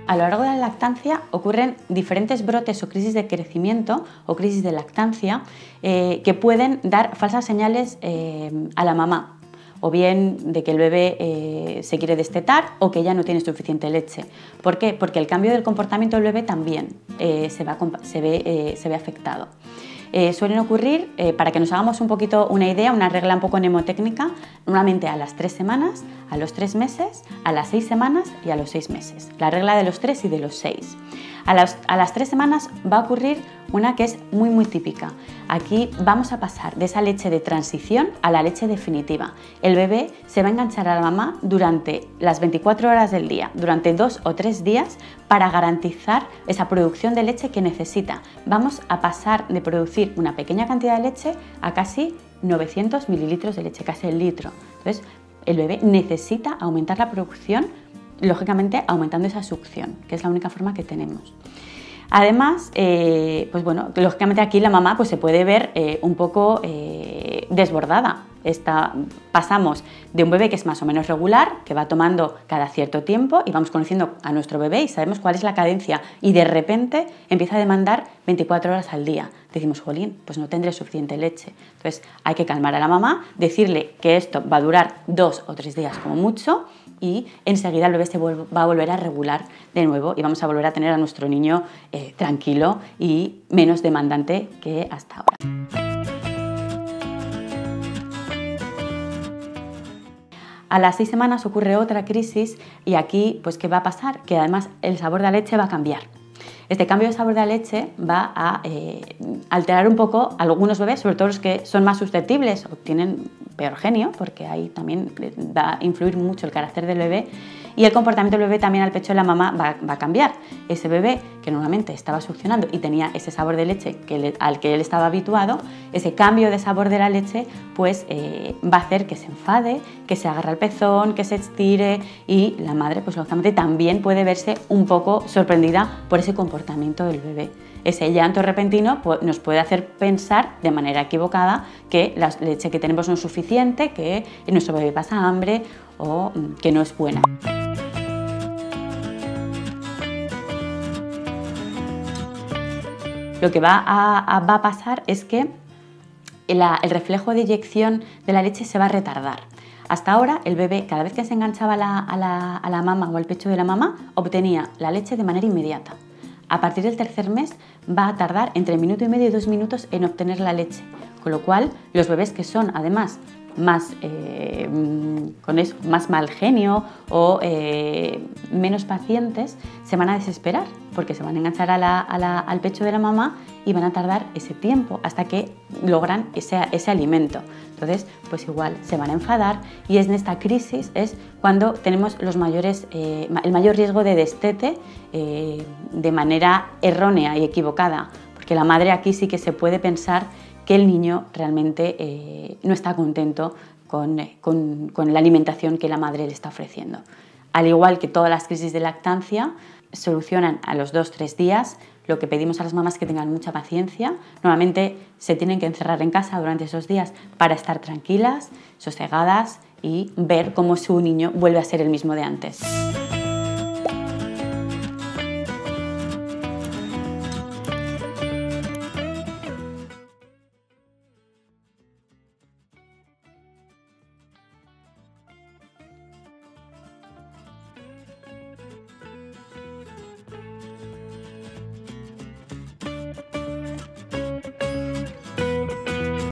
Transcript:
A lo largo de la lactancia ocurren diferentes brotes o crisis de crecimiento o crisis de lactancia que pueden dar falsas señales a la mamá, o bien de que el bebé se quiere destetar o que ya no tiene suficiente leche. ¿Por qué? Porque el cambio del comportamiento del bebé también se ve afectado. Suelen ocurrir, para que nos hagamos un poquito una idea, una regla un poco mnemotécnica, normalmente a las 3 semanas, a los 3 meses, a las 6 semanas y a los 6 meses. La regla de los 3 y de los 6. A las 3 semanas va a ocurrir una que es muy típica. Aquí vamos a pasar de esa leche de transición a la leche definitiva. El bebé se va a enganchar a la mamá durante las 24 horas del día, durante 2 o 3 días, para garantizar esa producción de leche que necesita. Vamos a pasar de producir una pequeña cantidad de leche a casi 900 mililitros de leche, casi el litro. Entonces, el bebé necesita aumentar la producción, lógicamente aumentando esa succión, que es la única forma que tenemos. Además, pues bueno, lógicamente aquí la mamá pues se puede ver un poco desbordada. Pasamos de un bebé que es más o menos regular, que va tomando cada cierto tiempo y vamos conociendo a nuestro bebé y sabemos cuál es la cadencia, y de repente empieza a demandar 24 horas al día. Decimos, jolín, pues no tendré suficiente leche. Entonces hay que calmar a la mamá, decirle que esto va a durar 2 o 3 días como mucho, y enseguida el bebé va a volver a regular de nuevo y vamos a volver a tener a nuestro niño tranquilo y menos demandante que hasta ahora. A las 6 semanas ocurre otra crisis y aquí, pues, ¿qué va a pasar? Que además el sabor de la leche va a cambiar. Este cambio de sabor de la leche va a alterar un poco a algunos bebés, sobre todo los que son más susceptibles o tienen peor genio, porque ahí también va a influir mucho el carácter del bebé, y el comportamiento del bebé también al pecho de la mamá va a cambiar. Ese bebé que normalmente estaba succionando y tenía ese sabor de leche al que él estaba habituado, ese cambio de sabor de la leche pues va a hacer que se enfade, que se agarre al pezón, que se estire, y la madre pues lógicamente también puede verse un poco sorprendida por ese comportamiento del bebé. Ese llanto repentino nos puede hacer pensar de manera equivocada que la leche que tenemos no es suficiente, que nuestro bebé pasa hambre o que no es buena. Lo que va a pasar es que el reflejo de eyección de la leche se va a retardar. Hasta ahora el bebé, cada vez que se enganchaba a la mama o al pecho de la mamá, obtenía la leche de manera inmediata. A partir del tercer mes va a tardar entre 1 minuto y medio y 2 minutos en obtener la leche, con lo cual los bebés que son además más mal genio o menos pacientes se van a desesperar porque se van a enganchar al pecho de la mamá y van a tardar ese tiempo hasta que logran ese alimento. Entonces, pues igual se van a enfadar, y en esta crisis es cuando tenemos el mayor riesgo de destete de manera errónea y equivocada, porque la madre aquí sí que se puede pensar que el niño realmente no está contento con la alimentación que la madre le está ofreciendo. Al igual que todas las crisis de lactancia, solucionan a los 2-3 días. Lo que pedimos a las mamás es que tengan mucha paciencia. Normalmente se tienen que encerrar en casa durante esos días para estar tranquilas, sosegadas y ver cómo su niño vuelve a ser el mismo de antes.